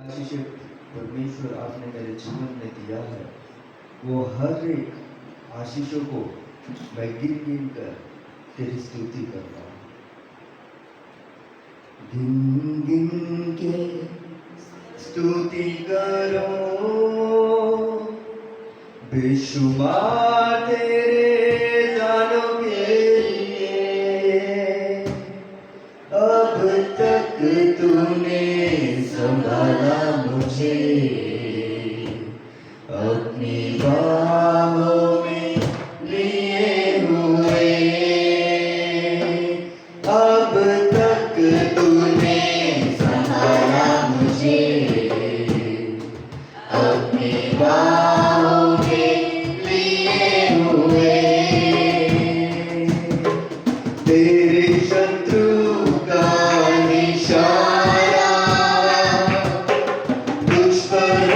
आशीष परमेश्वर आपने मेरे जीवन में दिया है, वो हर एक आशीषों को मैं गिन गिन कर तेरी स्तुति करता हूँ। गिन गिन के स्तुति करो, बेशुमार तेरे दानों के लिए। अब तक तूने संभाला मुझे अपनी बाहों में लिए हुए। अब तक तूने संभाला मुझे अपनी बाहों में लिए हुए। तेरे शत्रु का निशाना तुझ पर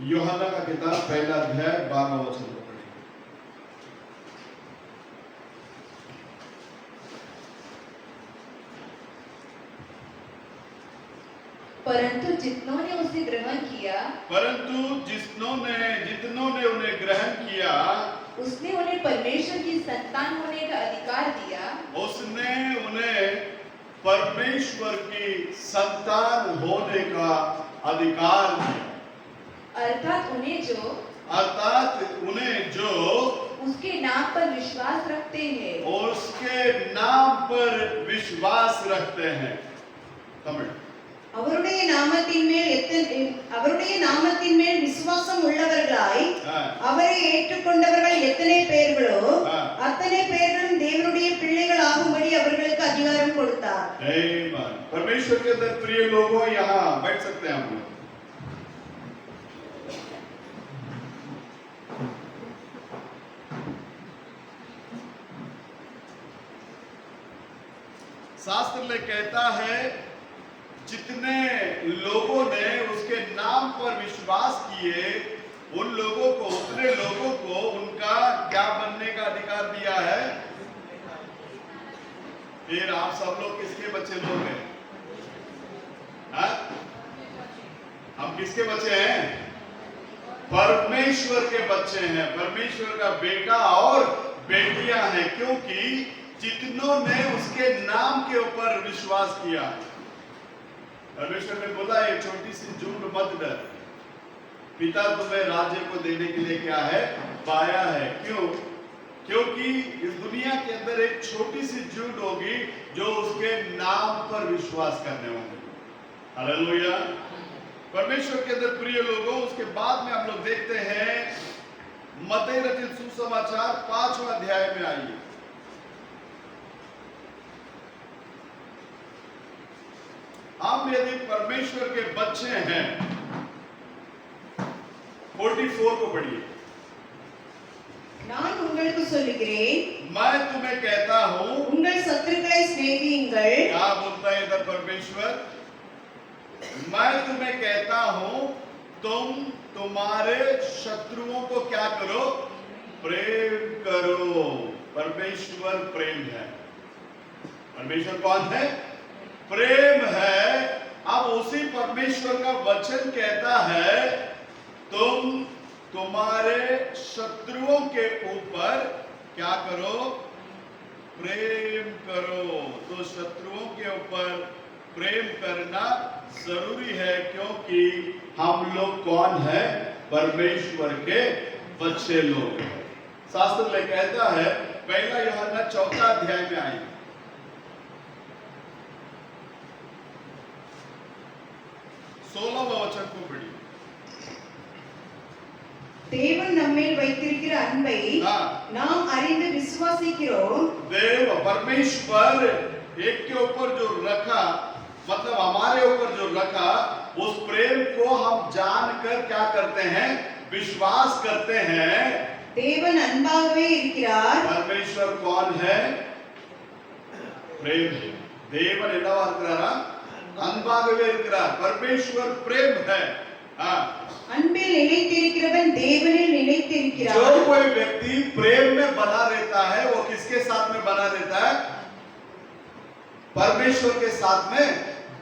यूहन्ना का किताब पहला अध्याय 12वां वचन को पढ़िए। परंतु जितनों ने उसे ग्रहण किया, परंतु जितनों ने उन्हें ग्रहण किया, उसने उन्हें परमेश्वर की संतान होने का अधिकार दिया। उसने उन्हें परमेश्वर की संतान होने का अधिकार दिया। अर्थात उन्हें जो उसके नाम पर विश्वास रखते हैं, उसके नाम पर विश्वास रखते हैं। तमिल அவருடைய நாமத்தின் மேல் விசுவாசம் உள்ளவர்களாய் அவரை ஏற்றுக்கொண்டவர்கள் எத்தனை பேர்களோ அத்தனை பேர்களும் தேவனுடைய பிள்ளைகள் ஆகும்படி அவர்களுக்கு அதிகாரம் கொடுத்தார்। परमेश्वर के अंदर प्रिय लोगों, यहाँ बैठ सकते हैं हम लोग। शास्त्र में कहता है जितने लोगों ने उसके नाम पर विश्वास किए उन लोगों को, उतने लोगों को उनका क्या बनने का अधिकार दिया है। फिर आप सब लोग किसके बच्चे लोग हैं? हम किसके बच्चे हैं? परमेश्वर के बच्चे हैं। परमेश्वर का बेटा और बेटियां हैं, क्योंकि जितनों ने उसके नाम के ऊपर विश्वास किया। परमेश्वर ने बोला ये छोटी सी झूठ मत डर, पिता तुम्हें राज्य को देने के लिए क्या है, पाया है। क्यों? क्योंकि इस दुनिया के अंदर एक छोटी सी झूठ होगी जो उसके नाम पर विश्वास करने वाले। हालेलुया। परमेश्वर के अंदर प्रिय लोगों, उसके बाद में हम लोग देखते हैं मत्ती रचित सुसमाचार 5वां अध्याय में आइए। हम यदि परमेश्वर के बच्चे हैं, 44 को पढ़िए। நான் உங்களுக்கு சொல்லுகிறேன், मैं तुम्हें कहता हूं, உங்கள் சத்துருக்களை சிநேகியுங்கள்। क्या बोलता है इधर परमेश्वर? मैं तुम्हें कहता हूं तुम तुम्हारे शत्रुओं को क्या करो, प्रेम करो। परमेश्वर प्रेम है। परमेश्वर कौन है? प्रेम है। अब उसी परमेश्वर का वचन कहता है तुम तुम्हारे शत्रुओं के ऊपर क्या करो, प्रेम करो। तो शत्रुओं के ऊपर प्रेम करना जरूरी है, क्योंकि हम लोग कौन है? परमेश्वर के बच्चे लोग हैं। शास्त्र में कहता है, पहला यूहन्ना 4 अध्याय में आई 16वां वचन को पढ़िए। தேவன் நம்மேல் வைத்திருக்கிற அன்பை நாம் அறிந்து விசுவாசிக்கிறோம்। देव परमेश्वर एक के ऊपर जो रखा, मतलब हमारे ऊपर जो रखा, उस प्रेम को हम जानकर क्या करते हैं? विश्वास करते हैं। தேவன் அன்பாகவே இருக்கிறார்। परमेश्वर कौन है? प्रेम है। देवन என்னவா இருக்கிறாரா? அன்பாகவே இருக்கிறார்। परमेश्वर प्रेम है। அன்பில் நிலைத்திருக்கிறவன் தேவனில் நிலைத்திருக்கிறார்। जो कोई व्यक्ति प्रेम में बना रहता है, वो किसके साथ में बना रहता है? परमेश्वर के साथ में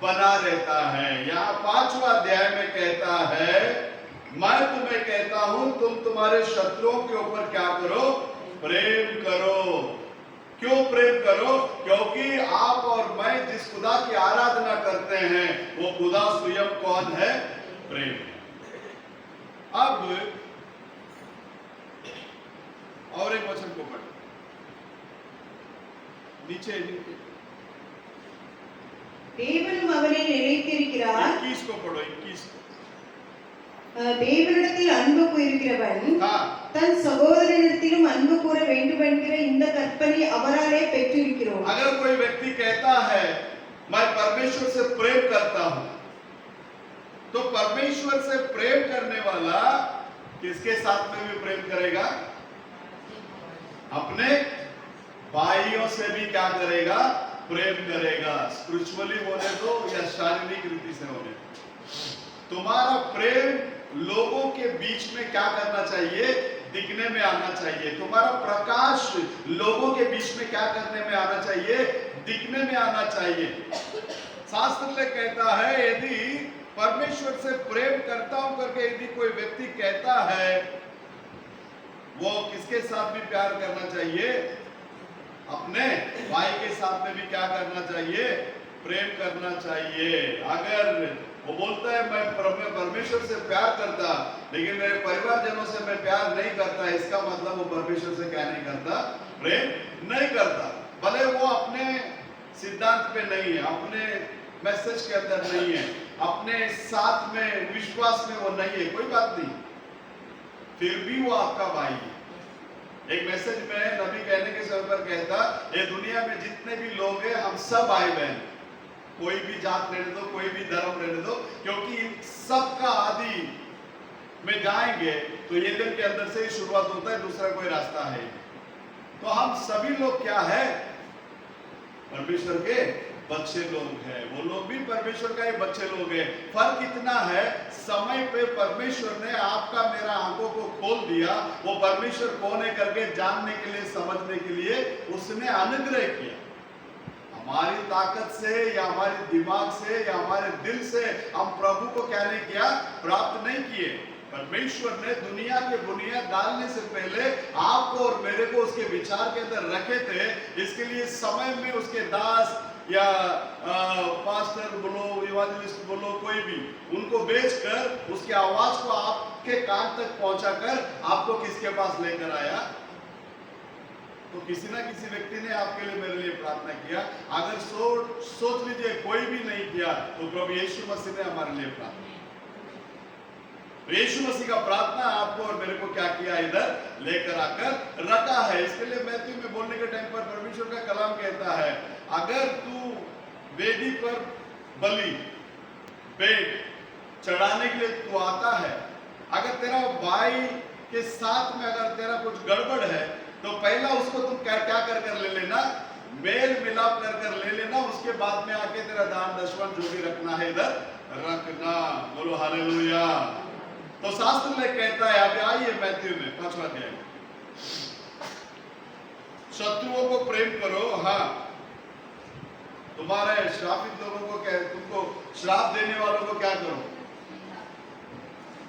बना रहता है। यहाँ 5वां अध्याय में कहता है, मैं तुम्हें कहता हूं तुम तुम्हारे शत्रुओं के ऊपर क्या करो, प्रेम करो। क्यों प्रेम करो? क्योंकि आप और मैं जिस खुदा की आराधना करते हैं वो खुदा स्वयं कौन है? प्रेम। अब और एक वचन को पढ़, नीचे தேவனும் அவனில் நிலைத்திருக்கிறார்। 21 को पढ़ो। 21 தேவனிடத்தில் அன்பு கூறுகிறவன் தன் சகோதரனிடத்திலும் அன்பு கூற வேண்டும் என்கிற இந்த கற்பனை அவராலே பெற்றிருக்கிறோம்। अगर कोई व्यक्ति कहता है मैं परमेश्वर से प्रेम करता हूं, तो परमेश्वर से प्रेम करने वाला किसके साथ में भी प्रेम करेगा? अपने भाइयों से भी क्या करेगा? प्रेम करेगा। स्पिरिचुअली होने दो या शारीरिक रीति से होने दो, तुम्हारा प्रेम लोगों के बीच में क्या करना चाहिए? दिखने में आना चाहिए। तुम्हारा प्रकाश लोगों के बीच में क्या करने में आना चाहिए? दिखने में आना चाहिए। शास्त्र में कहता है यदि परमेश्वर से प्रेम करता हूं करके यदि कोई व्यक्ति कहता है, वो किसके साथ भी प्यार करना चाहिए? अपने भाई के साथ में भी क्या करना चाहिए? प्रेम करना चाहिए। अगर वो बोलता है मैं परमेश्वर से प्यार करता लेकिन मेरे परिवारजनों से मैं प्यार नहीं करता, इसका मतलब वो परमेश्वर से क्या नहीं करता? प्रेम नहीं करता। भले वो अपने सिद्धांत पे नहीं है, अपने मैसेज के अंदर नहीं है, अपने साथ में विश्वास में वो नहीं है, कोई बात नहीं, फिर भी वो आपका भाई है। एक मैसेज में नबी कहने के समय पर कहता, ये दुनिया में जितने भी लोग हैं हम सब भाई बहन, कोई भी जात रहने दो, कोई भी धर्म रहने दो, क्योंकि इन सबका आदि में जाएंगे तो ये दिन के अंदर से ही शुरुआत होता है, दूसरा कोई रास्ता है। तो हम सभी लोग क्या है? परमेश्वर के बच्चे लोग हैं। वो लोग भी परमेश्वर का ही बच्चे लोग हैं। फर्क इतना है, समय पे परमेश्वर ने आपका मेरा आंखों को खोल दिया। वो परमेश्वर कौन है करके जानने के लिए, समझने के लिए उसने अनुग्रह किया। हमारी ताकत से या हमारे दिमाग से या हमारे दिल से हम प्रभु को क्या नहीं किया? प्राप्त नहीं किए। परमेश्वर ने दुनिया के बुनियाद डालने से पहले आपको और मेरे को उसके विचार के अंदर रखे थे। इसके लिए समय में उसके दास या पास्टर बोलो, इवांजेलिस्ट बोलो, कोई भी, उनको बेचकर उसकी आवाज को आपके कान तक पहुंचाकर आपको किसके पास लेकर आया? तो किसी ना किसी व्यक्ति ने आपके लिए, मेरे लिए प्रार्थना किया। अगर सोच लीजिए कोई भी नहीं किया तो प्रभु यीशु मसीह ने हमारे लिए प्रार्थना। यीशु मसीह का प्रार्थना आपको और मेरे को क्या किया? इधर लेकर आकर रखा है। इसके लिए मैथ्यू में बोलने के टाइम पर परमेश्वर का कलाम कहता है, अगर तू वेदी पर बलि भेंट चढ़ाने के लिए तू आता है, अगर तेरा भाई के साथ में अगर तेरा कुछ गड़बड़ है तो पहला उसको तुम क्या कर ले लेना? मेल मिलाप कर ले लेना। उसके बाद में आके तेरा दान दशमन जो भी रखना है इधर रखना। बोलो हालेलुया। तो शास्त्र में कहता है, अभी आइए मैथ्यू में 5वां अध्याय, शत्रुओं को प्रेम करो। हाँ, तुम्हारे श्रापित लोगों को क्या, तुमको श्राप देने वालों को क्या करो?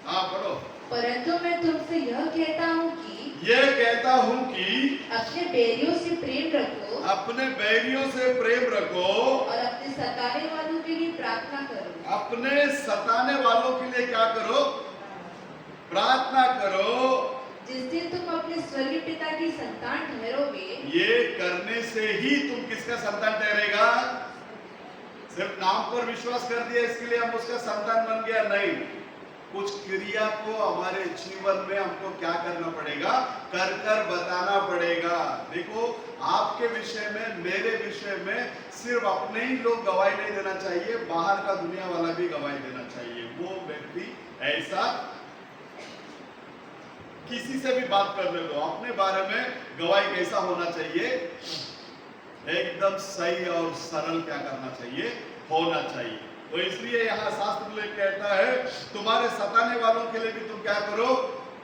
हाँ पढ़ो। परंतु मैं तुमसे यह कहता हूँ कि अपने बैरियों से प्रेम रखो, अपने बैरियों से प्रेम रखो और अपने सताने वालों के लिए प्रार्थना करो। अपने सताने वालों के लिए क्या करो? प्रार्थना करो। जिस दिन तुम अपने स्वर्गीय पिता की संतान ठहरोगे, ये करने से ही तुम किसका संतान ठहरेगा? सिर्फ नाम पर विश्वास कर दिया इसके लिए हम उसका संतान बन गया? नहीं, कुछ क्रिया को हमारे जीवन में हमको क्या करना पड़ेगा? कर बताना पड़ेगा। देखो, आपके विषय में, मेरे विषय में सिर्फ अपने ही लोग गवाही नहीं देना चाहिए, बाहर का दुनिया वाला भी गवाही देना चाहिए। वो व्यक्ति ऐसा किसी से भी बात करने दो, अपने बारे में गवाही कैसा होना चाहिए? एकदम सही और सरल क्या करना चाहिए? होना चाहिए। तो इसलिए यहाँ शास्त्र में कहता है, तुम्हारे सताने वालों के लिए भी तुम क्या करो?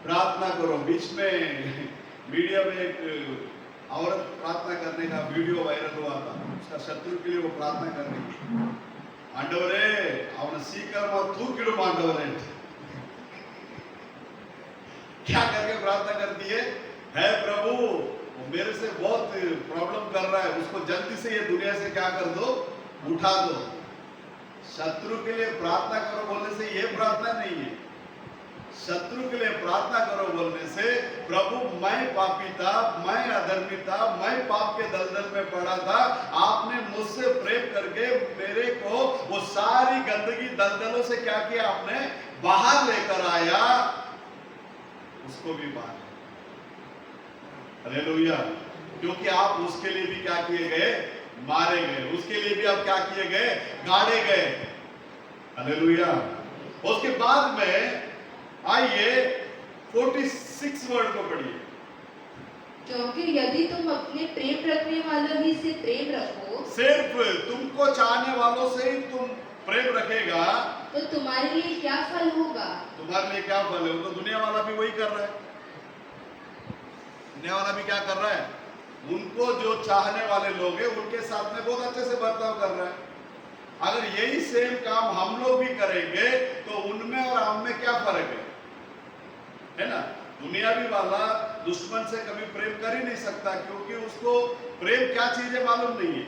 प्रार्थना करो। बीच में मीडिया में एक औरत प्रार्थना करने का वीडियो वायरल हुआ था, उसका शत्रु के लिए वो प्रार्थना कर रही थी, आंडवरे ಅವನ सीकर और तूकिडु आंडवरे। क्या करके प्रार्थना करती है प्रभु वो मेरे से बहुत प्रॉब्लम कर रहा है, उसको जल्दी से ये दुनिया से क्या कर दो? उठा दो। शत्रु के लिए प्रार्थना करो बोलने से ये प्रार्थना नहीं है। शत्रु के लिए प्रार्थना करो बोलने से, प्रभु मैं पापी था, मैं अधर्मी था, मैं पाप के दलदल में पड़ा था, आपने मुझसे प्रेम करके मेरे को वो सारी गंदगी दलदलों से क्या किया? आपने बाहर लेकर आया, उसको भी बाहर। हालेलुया। क्योंकि आप उसके लिए भी क्या किए गए? मारे गए। उसके लिए भी आप क्या किए गए? गाड़े गए। हालेलुया। उसके बाद में आइए 46 वर्ड को पढ़िए। क्योंकि यदि तुम अपने प्रेम रखने वालों ही से प्रेम रखो, सिर्फ तुमको चाहने वालों से ही तुम प्रेम रखेगा तो तुम्हारे लिए क्या फल होगा? तुम्हारे लिए क्या फल है? वो तो दुनिया वाला भी वही कर रहा है। दुनिया वाला भी क्या कर रहा है? उनको जो चाहने वाले लोग हैं उनके साथ में बहुत अच्छे से बर्ताव कर रहा है। अगर यही सेम काम हम लोग भी करेंगे तो उनमें और हम में क्या फर्क है ना? दुनियावी वाला दुश्मन से कभी प्रेम कर ही नहीं सकता, क्योंकि उसको प्रेम क्या चीज है मालूम नहीं है।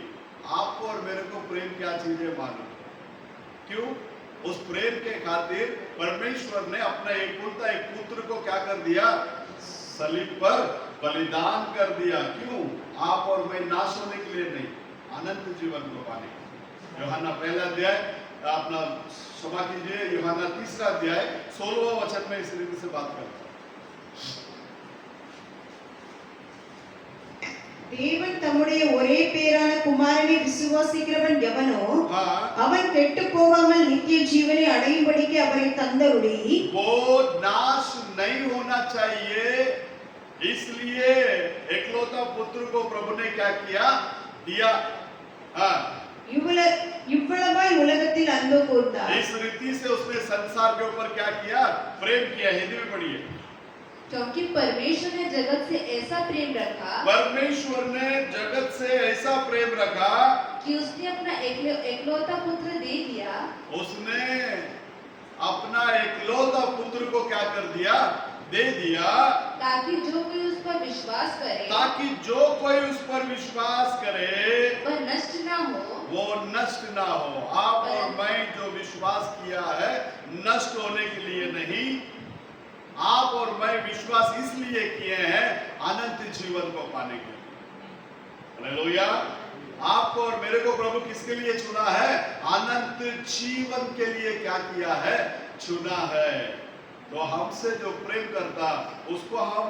आपको और मेरे को प्रेम क्या चीज है मालूम। क्यों? उस प्रेम के खातिर परमेश्वर ने अपना एक पुत्र को क्या कर दिया? सलीब पर बलिदान कर दिया। क्यों? आप और मैं नाश होने के लिए नहीं, अनंत जीवन को पाने के लिए। यूहन्ना पहला अध्याय, अपना क्षमा कीजिए, यूहन्ना तीसरा अध्याय 16वां वचन में इस रीति से बात करता है। தேவன் தம்முடைய ஒரே பேரான குமாரனை விசுவாசிக்கிறவன் எவனோ அவன் கெட்டு போகாமல் நித்திய ஜீவனை அடையும்படிக்கு அவரை தந்தருளி, वो नाश नहीं होना चाहिए, इसलिए एकलौता पुत्र को प्रभु ने क्या किया? दिया। இவ்வளவாய் உலகத்தில் அன்பு கூர்ந்தார்। इस रीति से उसने संसार के ऊपर क्या किया? प्रेम किया। हिंदी में पढ़िए। क्योंकि परमेश्वर ने जगत से ऐसा प्रेम रखा, परमेश्वर ने जगत से ऐसा प्रेम रखा कि उसने अपना एकलौता पुत्र दे दिया। उसने अपना एकलौता पुत्र को क्या कर दिया? दे दिया, ताकि जो कोई उस पर विश्वास करे, ताकि जो कोई उस पर विश्वास करे वह नष्ट ना हो, वो नष्ट ना हो। आप और मैं जो विश्वास किया है नष्ट होने के लिए नहीं, आप और मैं विश्वास इसलिए किए हैं अनंत जीवन को पाने के लिए। हालेलुया। आपको और मेरे को प्रभु किसके लिए चुना है? अनंत जीवन के लिए क्या किया है? चुना है। तो हमसे जो प्रेम करता उसको हम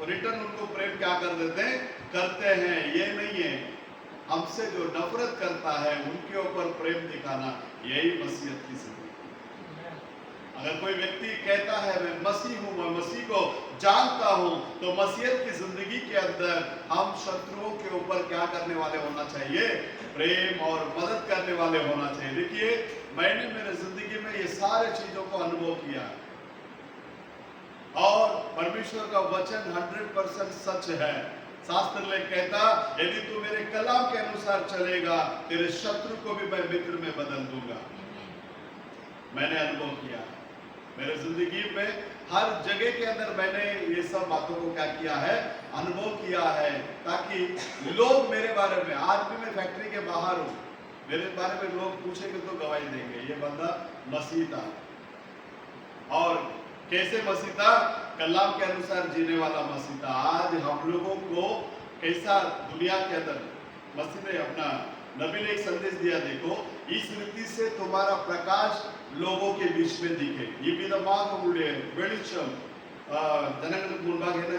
रिटर्न उनको प्रेम क्या कर देते हैं? करते हैं। ये नहीं है, हमसे जो नफरत करता है उनके ऊपर प्रेम दिखाना, यही मसीहत की जिंदगी। अगर कोई व्यक्ति कहता है मैं मसीह हूं, मैं मसीह को जानता हूं, तो मसीहत की जिंदगी के अंदर हम शत्रुओं के ऊपर क्या करने वाले होना चाहिए? प्रेम और मदद करने वाले होना चाहिए। देखिए, मैंने मेरे जिंदगी में ये सारे चीजों को अनुभव किया और परमेश्वर का वचन 100% सच है। शास्त्र लेख कहता, यदि तू मेरे कलाम के अनुसार चलेगा, तेरे शत्रु को भी मैं मित्र में बदल दूंगा। मैंने अनुभव किया मेरे जिंदगी में, हर जगह के अंदर मैंने ये सब बातों को क्या किया है? अनुभव किया है, ताकि लोग मेरे बारे में, आज भी मैं फैक्ट्री के बाहर हूं, मेरे बारे में लोग पूछेंगे तो गवाही देंगे, ये बंदा मसीह था। और कैसे मसीह था? कलाम के अनुसार जीने वाला मसीह था। आज हम लोगों को कैसा दुनिया के अंदर मसीह ने अपना, नबी ने एक संदेश दिया, देखो इस रीति से तुम्हारा प्रकाश लोगों के बीच में दिखे। ये विधमाग उड़े வெளிச்சம் ஜனங்களுக்கு முன்பாக என்ன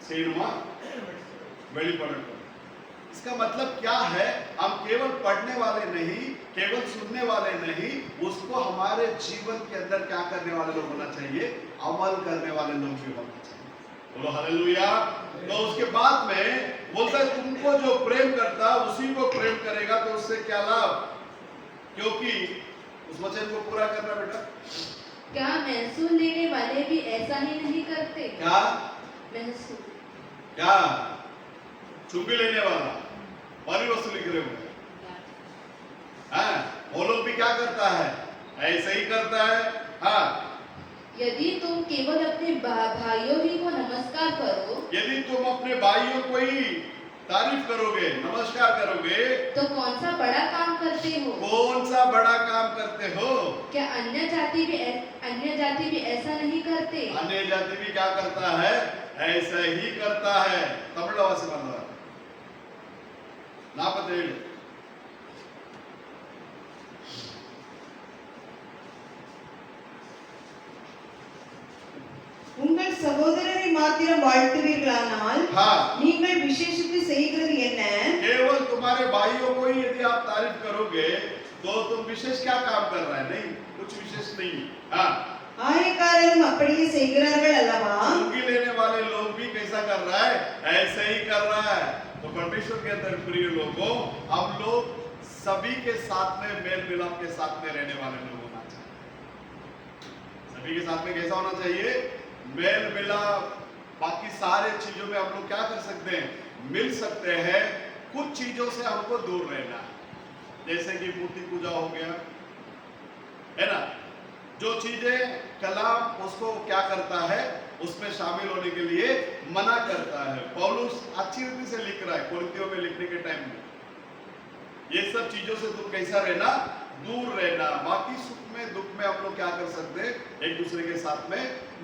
செய்யணுமா? வெளிப்படட்டும்। इसका मतलब क्या है? हम केवल पढ़ने वाले नहीं, केवल सुनने वाले नहीं, उसको हमारे जीवन के अंदर क्या करने वाले लोग होना चाहिए? अमल करने वाले लोग भी होना चाहिए। बोलो हालेलुया। तो उसके बाद में बोलता है, तुमको जो प्रेम करता उसी को प्रेम करेगा, तो उससे क्या लाभ? क्योंकि उस वचन को पूरा करना बेटा। क्या महसूल लेने वाले भी ऐसा ही नहीं करते? क्या महसूल, क्या चुंगी लेने वाला वाली वसूली करे हुए वो लोग भी क्या करता है? ऐसे ही करता है। हाँ, यदि तुम केवल अपने भाइयों ही को नमस्कार करो, यदि तुम अपने भाइयों को ही तारीफ करोगे, नमस्कार करोगे, तो कौन सा बड़ा काम करते हो? कौन सा बड़ा काम करते हो? क्या अन्य जाति भी ऐसा नहीं करते? अन्य जाति भी क्या करता है? ऐसा ही करता है। तमिळवासी बंधुवर 47 உங்கள் சகோதரரை மாத்திரம் வாழ்த்துவீர்களானால் हाँ, நீங்கள் விசேஷித்து செய்கிறது என்ன? केवल तुम्हारे भाइयों को ही यदि आप तारीफ करोगे तो तुम विशेष क्या काम कर रहे हैं? नहीं, कुछ विशेष नहीं। हाँ, ஆயக்காரரும் அப்படியே செய்கிறார்கள் அல்லவா? चुंगी लेने वाले लोग भी कैसा कर रहा है? ऐसे ही कर रहा है। तो परमेश्वर के अंदर प्रिय लोगों, हम लोग सभी के साथ में मेल मिलाप के साथ में रहने वाले लोग होना चाहिए। सभी के साथ में कैसा होना चाहिए? मेल मिलाप। बाकी सारे चीजों में हम लोग क्या कर सकते हैं? मिल सकते हैं। कुछ चीजों से हमको दूर रहना है, जैसे कि मूर्ति पूजा हो गया, है ना। जो चीजें कलाम उसको क्या करता है, उसमें शामिल होने के लिए मना करता है। पौलुस अच्छी रीति से लिख रहा है कोरिन्थियों में लिखने के टाइम में, ये सब चीजों से तुम कैसा रहना? दूर रहना। बाकी सुख में दुख में हम लोग क्या कर सकते हैं? एक दूसरे के साथ में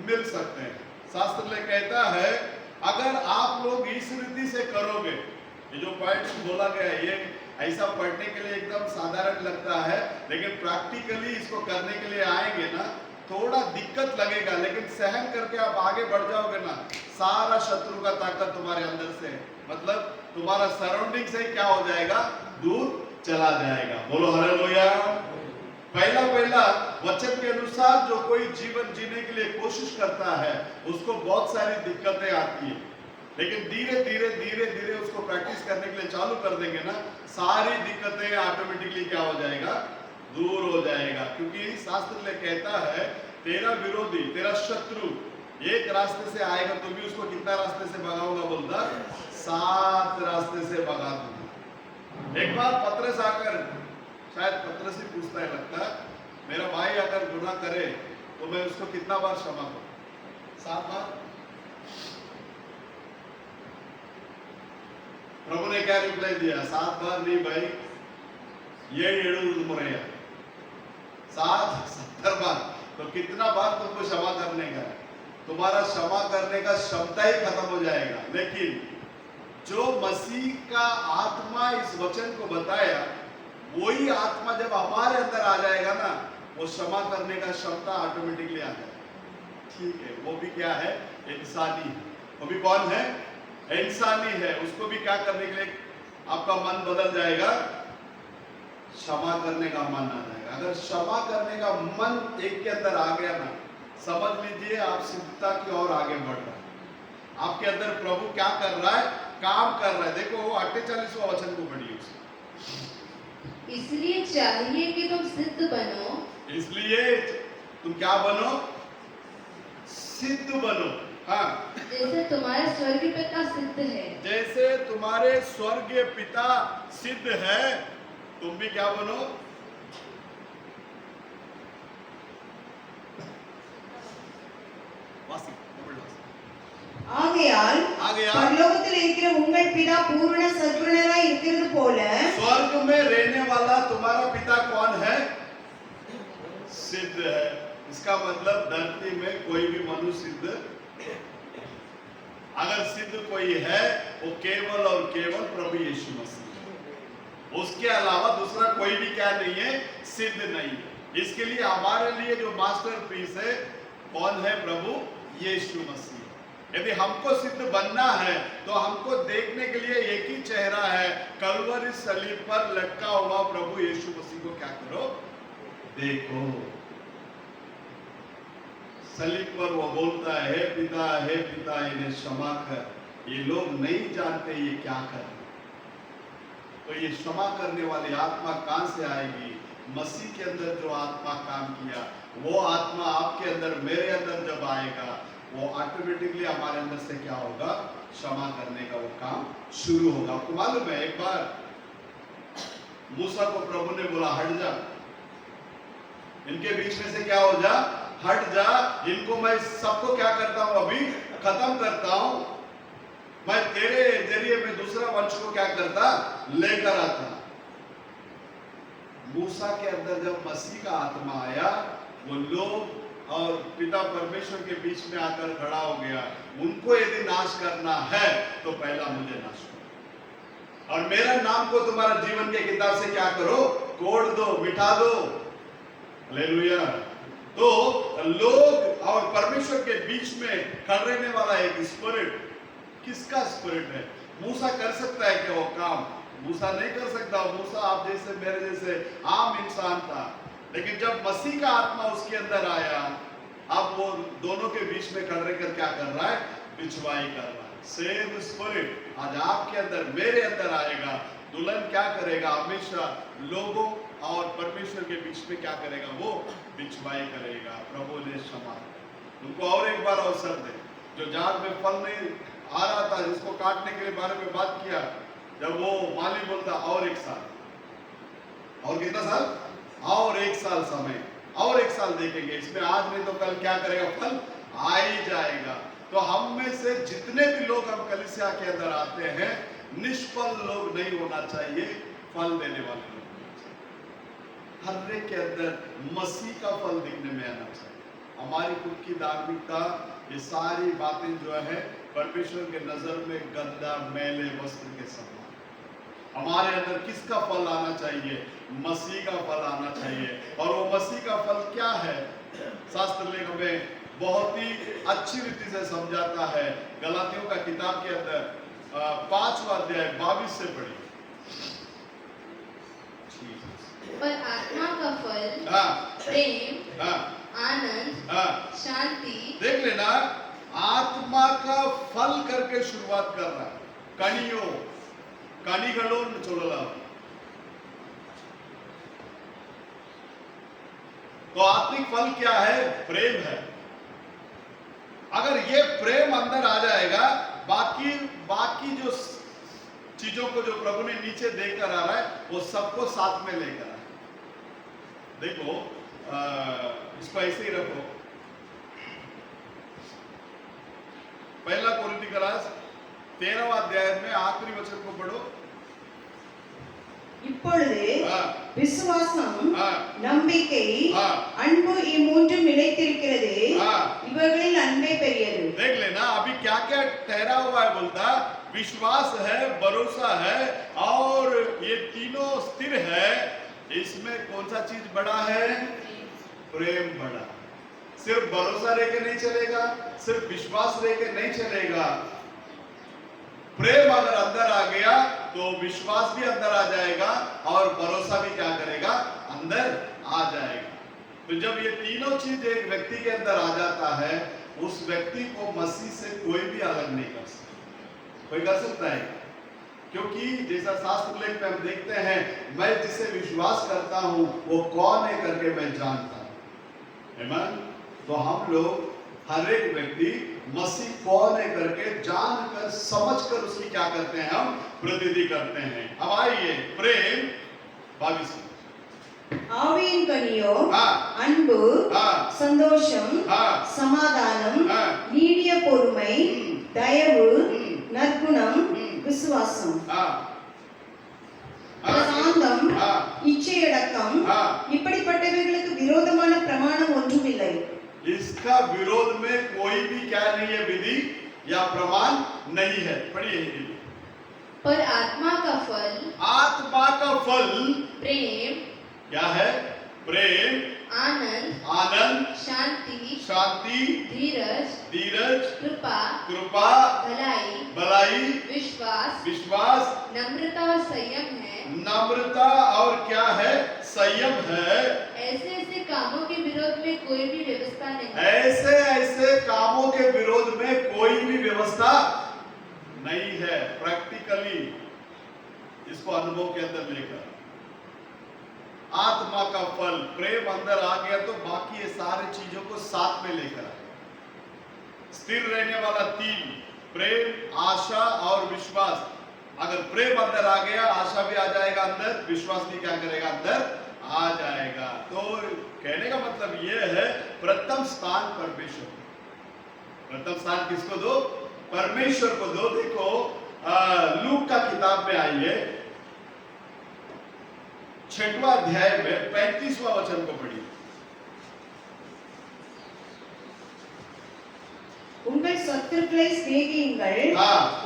मिल सकते हैं। शास्त्र में कहता है अगर आप लोग इस रीति से करोगे, ये जो पॉइंट बोला गया है ये ऐसा पढ़ने के लिए एकदम साधारण लगता है, लेकिन प्रैक्टिकली इसको करने के लिए आएंगे ना, थोड़ा दिक्कत लगेगा, लेकिन सहन करके आप आगे बढ़ जाओगे ना, सारा शत्रु का ताकत तुम्हारे अंदर से, मतलब तुम्हारा सराउंडिंग से क्या हो जाएगा? दूर चला जाएगा। बोलो हालेलुया। पहला वचन के अनुसार जो कोई जीवन जीने के लिए कोशिश करता है उसको बहुत सारी दिक्कतें आती है, लेकिन धीरे धीरे उसको प्रैक्टिस करने के लिए चालू कर देंगे ना, सारी दिक्कतें ऑटोमेटिकली क्या हो जाएगा? दूर हो जाएगा। क्योंकि शास्त्र में कहता है तेरा विरोधी, तेरा शत्रु एक रास्ते से आएगा तो भी उसको कितना रास्ते से भगाऊंगा? बोलता 7 रास्ते से भगा दूंगा। एक बार पतरस आकर, शायद पतरस ही पूछता है लगता है, मेरा भाई अगर गुनाह करे तो मैं उसको कितना बार क्षमा करूं? 7 बार। प्रभु ने क्या रिप्लाई दिया? 7 बार नहीं भाई, ये 7 मुरैया, 70 बार। तो कितना बार तुमको क्षमा करने का है? तुम्हारा क्षमा करने का क्षमता ही खत्म हो जाएगा। लेकिन जो मसीह का आत्मा इस वचन को बताया, वही आत्मा जब हमारे अंदर आ जाएगा ना, वो क्षमा करने का क्षमता ऑटोमेटिकली आ जाएगा। ठीक है, वो भी क्या है? इंसानी है। वो भी कौन है? इंसानी है। उसको भी क्या करने के लिए आपका मन बदल जाएगा? क्षमा करने का मन आ जाएगा। अगर क्षमा करने का मन एक के अंदर आ गया ना, समझ लीजिए आप सिद्धता की ओर आगे बढ़ रहे हैं। आपके अंदर प्रभु क्या कर रहा है? काम कर रहा है। देखो 48वां वचन को पढ़िए उसका। इसलिए चाहिए कि तुम सिद्ध बनो। इसलिए तुम क्या बनो? सिद्ध बनो। हाँ, जैसे तुम्हारे स्वर्गीय पिता सिद्ध है। जैसे तुम्हारे स्वर्गीय पिता सिद्ध है, तुम भी क्या बनो? ஆகையால் ஆகையால் பரலோகத்தில் இருக்கிற உங்கள் பிதா பூரண சத்குணராய் இருக்கிறது போல स्वर्ग में रहने वाला तुम्हारा पिता कौन है? सिद्ध है। इसका मतलब धरती में कोई भी मनुष्य सिद्ध, अगर सिद्ध कोई है वो केवल और केवल प्रभु यीशु मसीह। उसके अलावा दूसरा कोई भी क्या नहीं है? सिद्ध नहीं है। इसके लिए हमारे लिए जो मास्टरपीस है कौन है? प्रभु यीशु मसीह। यदि हमको सिद्ध बनना है तो हमको देखने के लिए एक ही चेहरा है, कलवरी सलीब पर लटका हुआ प्रभु यीशु मसीह को क्या करो? देखो। सलीब पर वो बोलता है, हे पिता इन्हें क्षमा कर, ये लोग नहीं जानते ये क्या कर रहे। तो ये क्षमा करने वाली आत्मा कहां से आएगी? मसीह के अंदर जो आत्मा काम किया, वो आत्मा आपके अंदर, मेरे अंदर जब आएगा, वो ऑटोमेटिकली हमारे अंदर से क्या होगा? क्षमा करने का वो काम शुरू होगा। आपको मालूम है एक बार मूसा को प्रभु ने बोला हट जा, इनके बीच में से क्या हो जा? हट जा, इनको मैं सबको क्या करता हूं? अभी खत्म करता हूं। मैं तेरे जरिए में दूसरा वंश को क्या करता? लेकर आता। मूसा के अंदर जब मसीह का आत्मा आया, वो लोग और पिता परमेश्वर के बीच में आकर खड़ा हो गया। उनको यदि नाश करना है तो पहला मुझे नाश करो, और मेरा नाम को तुम्हारा जीवन के किताब से क्या करो? कोड़ दो, मिटा दो। हालेलुया। तो लोग और परमेश्वर के बीच में खड़े रहने वाला एक स्पिरिट, किसका स्पिरिट है? मूसा कर सकता है क्या वो काम? मूसा नहीं कर सकता। मूसा आप जैसे मेरे जैसे आम इंसान था, लेकिन जब मसीह का आत्मा उसके अंदर आया, अब वो दोनों के बीच में खड़े रहकर क्या कर रहा है? बिछवाई कर रहा है। सेम स्पिरिट आज आपके अंदर, मेरे अंदर आएगा, दुल्हन क्या करेगा? हमेशा लोगों और परमेश्वर के बीच में क्या करेगा? वो बिछवाई करेगा। प्रभु ने क्षमा उनको और एक बार अवसर दे। जो झाड़ में फल नहीं आ रहा था, जिसको काटने के लिए बारे में बात किया, जब वो माली बोलता और एक साल, और कितना साल? और एक साल समय, और एक साल देखेंगे, इसमें आज नहीं तो कल क्या करेगा? फल आ ही जाएगा। तो हम में से जितने भी लोग हम कलीसिया के अंदर आते हैं, निष्फल लोग नहीं होना चाहिए, फल देने वाले लोग होना चाहिए। हर एक के अंदर मसीह का फल दिखने में आना चाहिए। हमारी खुद की धार्मिकता, ये सारी बातें जो है परमेश्वर के नजर में गंदा मैले वस्त्र के समान। हमारे अंदर किसका फल आना चाहिए? मसीह का फल आना चाहिए। और वो मसीह का फल क्या है? शास्त्र लेख हमें बहुत ही अच्छी रीति से समझाता है। गलातियों का किताब के अंदर 5वां अध्याय 22 से पढ़िए। पर आत्मा का फल प्रेम, आनंद, शांति। देख लेना, आत्मा का फल करके शुरुआत कर रहा है। कणियों कणिगलों चोड़ला। तो आत्मिक फल क्या है? प्रेम है। अगर ये प्रेम अंदर आ जाएगा, बाकी जो चीजों को जो प्रभु ने नीचे देकर आ रहा है, वो सबको साथ में लेकर आए। देखो, इसको ऐसे ही रखो। पहला कोरिन्थियस 13वां अध्याय में आखिरी वचन को पढ़ो। இப்பொழுது விசுவாசம், நம்பிக்கை, அன்பு இம்மூன்றும் நிலைத்திருக்கிறது. இவர்களில் அன்பே பெரியது. देख लेना, अभी क्या क्या ठहरा हुआ है? बोलता विश्वास है, भरोसा है, और ये तीनों स्थिर है। इसमें कौन सा चीज बड़ा है? प्रेम बड़ा। सिर्फ भरोसा लेके नहीं चलेगा, सिर्फ विश्वास लेके नहीं चलेगा। प्रेम अगर अंदर आ गया तो विश्वास भी अंदर आ जाएगा, और भरोसा भी क्या करेगा? अंदर आ जाएगा। तो जब ये तीनों चीज एक व्यक्ति के अंदर आ जाता है, उस व्यक्ति को मसीह से कोई भी अलग नहीं कर सकता। कोई कर सकता है? क्योंकि जैसा शास्त्र लेख में हम देखते हैं, मैं जिसे विश्वास करता हूं वो कौन है करके मैं जानता हूं। आमीन। तो हम लोग, हर एक व्यक्ति मसीह कौन है करके जानकर समझकर उसकी क्या करते हैं? हम प्रतिनिधि करते हैं। अब आइए, प्रेम 22। ஆவியின் கனியோ அன்பு, சந்தோஷம், சமாதானம், நீடிய பொறுமை, தயவு, நற்குணம், விசுவாசம், சாந்தம், இச்சையடக்கம். இப்படிப்பட்டவைகளுக்கு விரோதமான பிரமாணம் ஒன்றுமில்லை. इसका विरोध में कोई भी क्या नहीं है? विधि या प्रमाण नहीं है। पढ़िए हिंदी। पर आत्मा का फल, आत्मा का फल प्रेम, क्या है? प्रेम, आनंद, आनंद, शांति, शांति, धीरज, धीरज, कृपा, कृपा, भलाई, भलाई, विश्वास, विश्वास, नम्रता और संयम है। नम्रता और क्या है? संयम है। ऐसे ऐसे कामों के विरोध में कोई भी व्यवस्था नहीं। ऐसे ऐसे कामों के विरोध में कोई भी व्यवस्था नहीं है। प्रैक्टिकली इसको अनुभव के अंदर लेकर आत्मा का फल प्रेम अंदर आ गया तो बाकी ये सारी चीजों को साथ में लेकर आए। स्थिर रहने वाला 3, प्रेम, आशा और विश्वास। अगर प्रेम अंदर आ गया, आशा भी आ जाएगा अंदर, विश्वास भी क्या करेगा? अंदर आ जाएगा। तो कहने का मतलब यह है, प्रथम स्थान परमेश्वर। प्रथम स्थान किसको दो? परमेश्वर को दो। देखो, लूक का किताब में आइए, 6वां अध्याय में 35वां वचन को पढ़िए। உங்கள் சத்துருக்களை சிநேகியுங்கள்,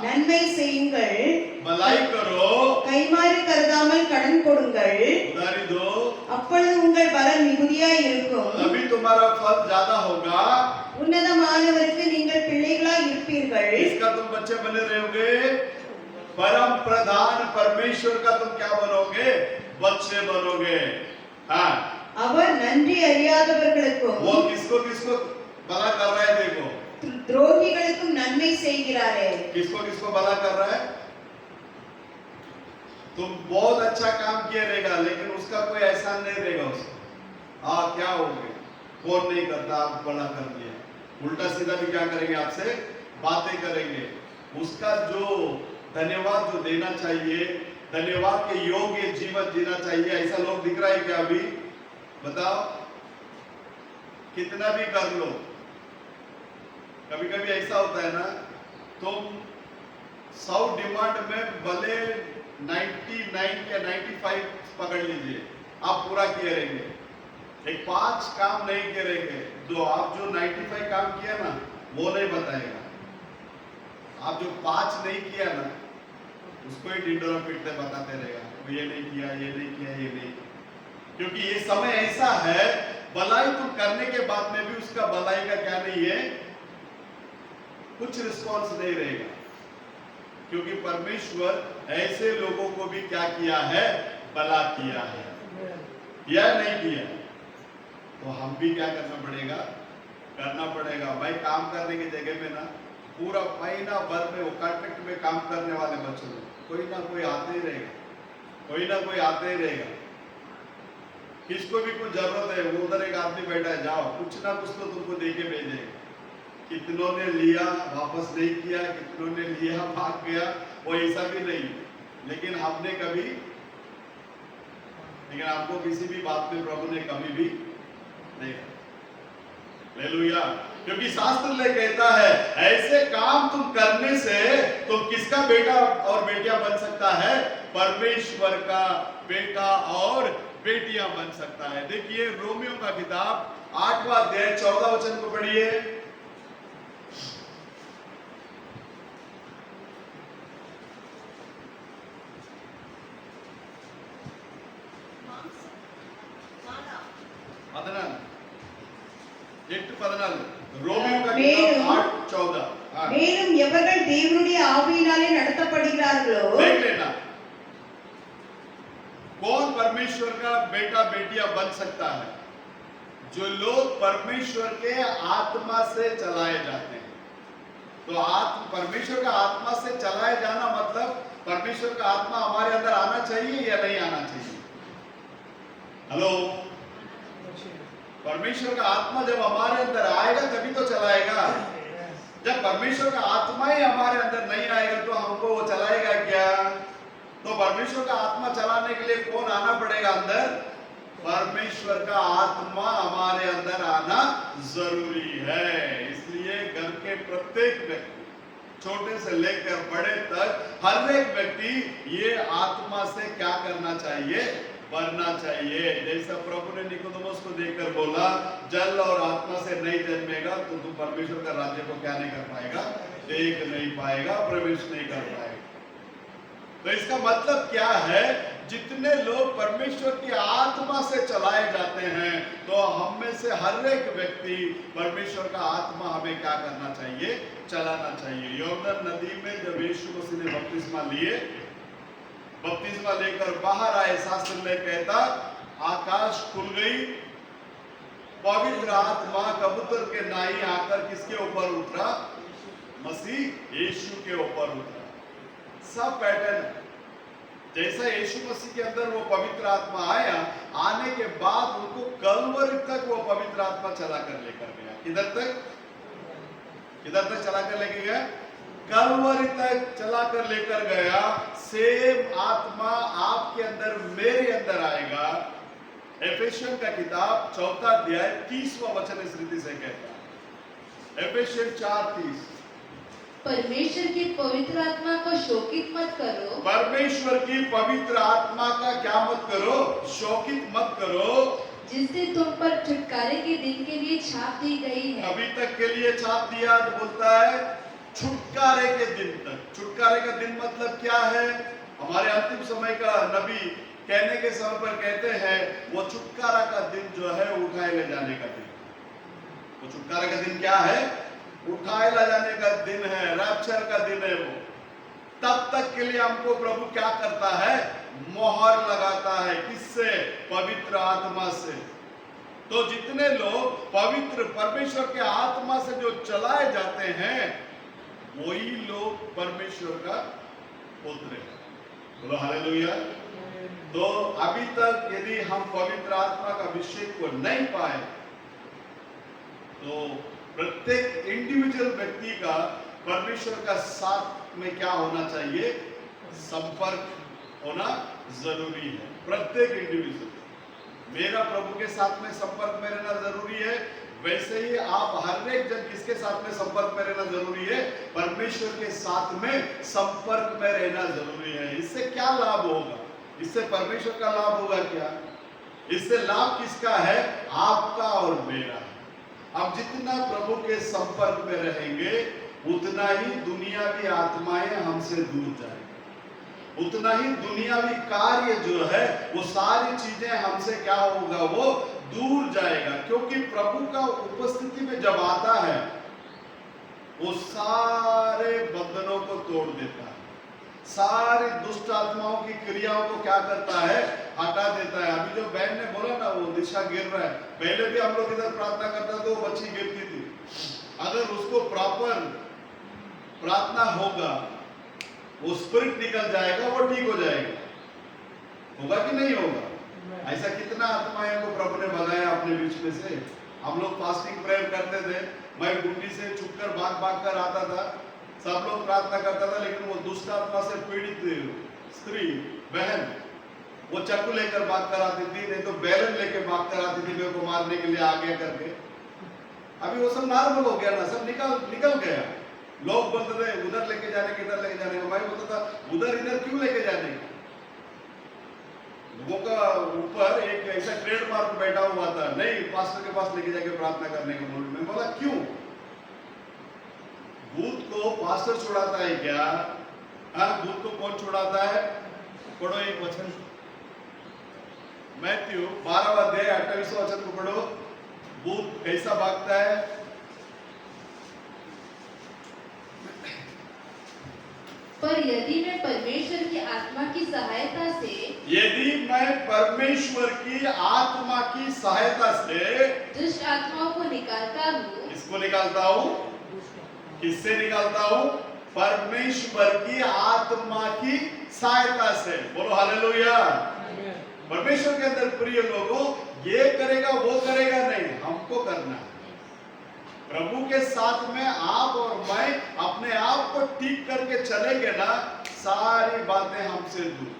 நன்மை செய்யுங்கள், भलाई करो, கைமாறு கருதாமல் கடன் கொடுங்கள், उधारी दो, அப்பொழுது உங்கள் பலன் மிகுதியாய் இருக்கும். तभी तुम्हारा फल ज्यादा होगा। உன்னதமானவருக்கு நீங்கள் பிள்ளைகளாய் இருப்பீர்கள். इसका तुम बच्चे बने रहोगे। परम प्रधान परमेश्वर का तुम क्या बनोगे? बच्चे बनोगे। हाँ, அவர் நன்றி அறியாதவர்களுக்கும் वो किसको किसको भला कर रहा है? देखो, துரோகிகளுக்கும் நன்மை செய்கிறாரே. किसको किसको भला कर रहा है? तुम बहुत अच्छा काम किए रहेगा, लेकिन उसका कोई एहसान नहीं रहेगा उसको। क्या हो गया, कौन नहीं करता, आप बड़ा कर दिया। उल्टा सीधा भी क्या करेंगे, आपसे बातें करेंगे। उसका जो धन्यवाद जो देना चाहिए, धन्यवाद के योग्य जीवन जीना चाहिए, ऐसा लोग दिख रहा है क्या अभी? बताओ, कितना भी कर लो। कभी कभी ऐसा होता है ना, तुम 100 डिमांड में भले 99 या 95 पकड़ लीजिए, आप पूरा किए रहेंगे। एक 5 काम नहीं किए रहेंगे, जो आप जो 95 काम किया ना वो नहीं बताएगा। आप जो 5 नहीं किया ना उसको ही डिंडोरा पीटते बताते रहेगा, ये नहीं किया, ये नहीं किया, ये नहीं किया। क्योंकि ये समय ऐसा है, भलाई तुम करने के बाद में भी उसका भलाई का क्या नहीं है, कुछ रिस्पॉन्स नहीं रहेगा। क्योंकि परमेश्वर ऐसे लोगों को भी क्या किया है, भला किया है, या नहीं किया। तो हम भी क्या करना पड़ेगा भाई। काम करने की जगह में ना पूरा महीना भर में वो कॉन्ट्रैक्ट में काम करने वाले बच्चों को कोई ना कोई आते ही रहेगा, किसको भी कुछ जरूरत है, वो उधर एक आदमी बैठा है, जाओ कुछ ना कुछ तो तुमको दे के भेजेगा। कितनों ने लिया वापस नहीं किया, कितनों ने लिया भाग गया, वो ऐसा भी नहीं। लेकिन हमने कभी, लेकिन आपको किसी भी बात में प्रभु ने कभी भी नहीं। हालेलुया। क्योंकि शास्त्र ले कहता है, ऐसे काम तुम करने से तुम किसका बेटा और बेटियां बन सकता है? परमेश्वर का बेटा और बेटियां बन सकता है। देखिए रोमियो का किताब 8वां अध्याय 14 वचन को पढ़िए। रोमियो का किताब 8:14। மேலும் எவர்கள் தேவனுடைய ஆவியினாலே நடத்தப்படுகிறார்களோ, देख लेना कौन परमेश्वर का बेटा बेटियां बन सकता है? जो लोग परमेश्वर के आत्मा से चलाए जाते हैं। तो परमेश्वर का आत्मा से चलाए जाना मतलब परमेश्वर का आत्मा हमारे अंदर आना चाहिए या नहीं आना चाहिए? हेलो, परमेश्वर का आत्मा जब हमारे अंदर आएगा तभी तो चलाएगा। जब परमेश्वर का आत्मा ही हमारे अंदर नहीं आएगा तो हमको वो चलाएगा क्या? तो परमेश्वर का आत्मा चलाने के लिए कौन आना पड़ेगा अंदर? परमेश्वर का आत्मा हमारे अंदर आना जरूरी है। इसलिए घर के प्रत्येक व्यक्ति, छोटे से लेकर बड़े तक, हर एक व्यक्ति ये आत्मा से क्या करना चाहिए? बढ़ना चाहिए। जैसा प्रभु ने निकोदेमुस को देखकर बोला, जल और आत्मा से नहीं जन्मेगा तो तू परमेश्वर का राज्य को क्या नहीं कर पाएगा? देख नहीं पाएगा, प्रवेश नहीं कर पाएगा। तो इसका मतलब क्या है? जितने लोग परमेश्वर की आत्मा से चलाए जाते हैं, तो हम में से हर एक व्यक्ति परमेश्वर का आत्मा हमें क्या करना चाहिए? चलाना चाहिए। यॉर्दन नदी में जब यीशु मसीह ने बपतिस्मा लिए, बपतिस्मा लेकर बाहर आए, शास्त्र में कहता आकाश खुल गई, पवित्र आत्मा कबूतर के नाई आकर किसके ऊपर उतरा? मसीह यीशु के ऊपर उतरा। सब पैटर्न जैसा यीशु मसीह के अंदर वो पवित्र आत्मा आया, आने के बाद उनको कलवरी तक वो पवित्र आत्मा चला कर लेकर गया। किधर तक? किधर तक चला कर लेके गया? कलवरी तक चला कर लेकर गया। सेम आत्मा आपके अंदर, मेरे अंदर आएगा। एफेसियन का किताब 4 अध्याय 30वां वचन इस रीति से कहता है, एफेसियन 4:30, परमेश्वर की पवित्र आत्मा को शोकित मत करो। परमेश्वर की पवित्र आत्मा का क्या मत करो? शोकित मत करो, जिससे तुम पर छुटकारे के दिन के लिए छाप दी गई है। अभी तक के लिए छाप दिया, तो बोलता है छुटकारे के दिन तक। छुटकारे का दिन मतलब क्या है? हमारे अंतिम समय का नबी कहने के समय पर कहते हैं वो छुटकारा का दिन जो है उठाए ले जाने का दिन। वो छुटकारा का दिन क्या है? उठाए ले जाने का दिन है, रैप्चर का दिन है वो। तब तक के लिए हमको प्रभु क्या करता है? मोहर लगाता है। किससे? पवित्र आत्मा से। तो जितने लोग पवित्र परमेश्वर के आत्मा से जो चलाए जाते हैं, वही लोग परमेश्वर का पुत्र है। बोलो हालेलुया। तो अभी तक यदि हम पवित्र आत्मा का अभिषेक को नहीं पाए तो प्रत्येक इंडिविजुअल व्यक्ति का परमेश्वर का साथ में क्या होना चाहिए? संपर्क होना जरूरी है। प्रत्येक इंडिविजुअल, मेरा प्रभु के साथ में संपर्क में रहना जरूरी है, वैसे ही आप हर एक जन किसके साथ में संपर्क में रहना जरूरी है? परमेश्वर के साथ में संपर्क में रहना जरूरी है। इससे क्या लाभ होगा? इससे परमेश्वर का लाभ होगा क्या? इससे लाभ किसका है? आपका और मेरा। अब जितना प्रभु के संपर्क में रहेंगे उतना ही दुनियावी आत्माएं हमसे दूर जाएंगी, उतना ही दुनियावी कार्य जो है वो सारी चीजें हमसे क्या होगा? वो दूर जाएगा। क्योंकि प्रभु का उपस्थिति में जब आता है वो सारे बंधनों को तोड़ देता है, सारी दुष्ट आत्माओं की क्रियाओं को क्या करता है? हटा देता है। अभी जो बहन ने बोला ना, वो दिशा गिर रहा है, पहले भी हम लोग इधर प्रार्थना करता तो वो बच्ची गिरती थी। अगर उसको प्रॉपर प्रार्थना होगा, वो स्पिरिट निकल जाएगा, वो ठीक हो जाएगा। होगा कि नहीं होगा? ऐसा कितना आत्माएं को प्रभु ने भगाया अपने बीच में से। हम लोग फास्टिंग प्रेयर करते थे, मैं गुंडी से छुपकर भाग कर आता था, सब लोग प्रार्थना करता था, लेकिन वो दुष्ट आत्मा से पीड़ित स्त्री बहन वो चाकू लेकर भाग कर आती थी, नहीं तो बैलन लेके भाग कर आती थी मेरे को मारने के लिए आगे करके। अभी वो सब नॉर्मल हो गया ना, सब निकल गया। लोग बोलते थे उधर लेके जाने के, इधर लेके जाने का। मैं बोलता था उधर इधर क्यों लेके जाने का? लोगों का ऊपर एक ऐसा ट्रेडमार्क बैठा हुआ था, नहीं पास्टर के पास लेके जाके प्रार्थना करने का मूड में। बोला क्यों? भूत को पास्टर छुड़ाता है क्या? हाँ, भूत को कौन छुड़ाता है? पढ़ो एक वचन, मैथ्यू 12वां अध्याय 28वां वचन को पढ़ो। भूत कैसा भागता है? पर यदि मैं परमेश्वर की आत्मा की सहायता से, यदि मैं परमेश्वर की आत्मा की सहायता से दुष्ट आत्माओं को निकालता हूँ। किसको निकालता हूँ? किससे निकालता हूँ? परमेश्वर की आत्मा की सहायता से। बोलो हालेलुया। परमेश्वर के अंदर प्रिय लोगों, ये करेगा वो करेगा नहीं, हमको करना है। प्रभु के साथ में आप और मैं अपने आप को ठीक करके चलेंगे ना, सारी बातें हमसे दूर,